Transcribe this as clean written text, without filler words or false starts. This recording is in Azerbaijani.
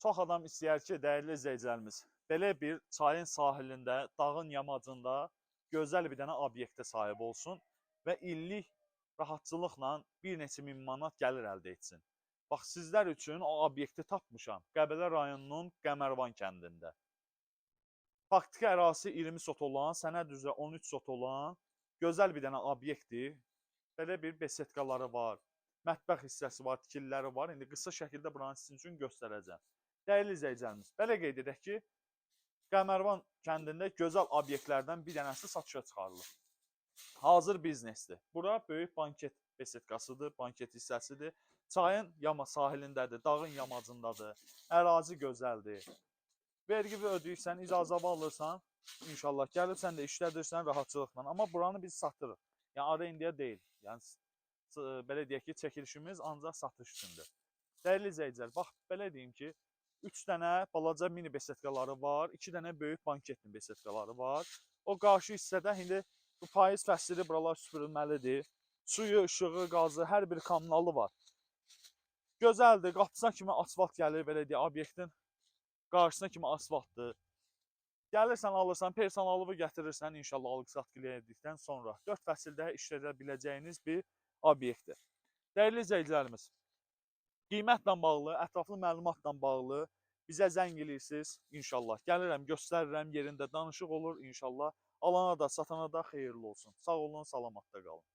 Çox adam istəyər ki, dəyərli izləyicilərimiz, belə bir çayın sahilində, dağın yamacında gözəl bir dənə obyektə sahib olsun və illik rahatçılıqla bir neçə min manat gəlir əldə etsin. Bax, sizlər üçün o obyekti tapmışam Qəbələ rayonunun Qəmərvan kəndində. Faktiki ərazisi 20 sot olan, sənəd üzrə 13 sot olan gözəl bir dənə obyektdir. Belə bir besetkaları var, mətbəx hissəsi var, tikililəri var. İndi qısa şəkildə buranı sizin üçün göstərəcəm. Dəyərli izləyicilərimiz, belə qeyd edək ki, Qəmərvan kəndində gözəl obyektlərdən bir dənəsi satışa çıxarılır. Hazır biznesdir. Bura böyük banket besetkasıdır, banket hissəsidir. Çayın sahilindədir, dağın yamacındadır. Ərazi gözəldir. Vergi ödəyirsən, icazə alırsan, inşallah gəlirsən də işlədirsən rahatçılıqla. Amma buranı biz satırıq. Yəni arendaya deyil. Yəni belə deyək ki, çəkilişimiz ancaq satış üçündür. Dəyərli izləyicilər, bax belə deyim ki, 3 dənə balaca mini besetkaları var, 2 dənə böyük banketli besetkaları var. O qarşı hissədə indi bu payız fəslidir, buralar süpürülməlidir. Suyu, işığı, qazı, hər bir kommunalı var. Gözəldir, qapısına kimi asfalt gəlir, belə deyək, obyektin qarşısına kimi asfaltdır. Gəlirsən, alırsan, personalı gətirirsən, inşallah alqı-satqı edildikdən sonra 4 fəsildə işlədə biləcəyiniz bir obyektdir. Dəyərli izləyicilərimiz, qiymətlə bağlı, ətraflı məlumatla bağlı bizə zəng eləyirsiniz, inşallah. Gəlirəm, göstərirəm, yerində danışıq olur, inşallah. Alana da, satana da xeyirli olsun. Sağ olun, salamatda qalın.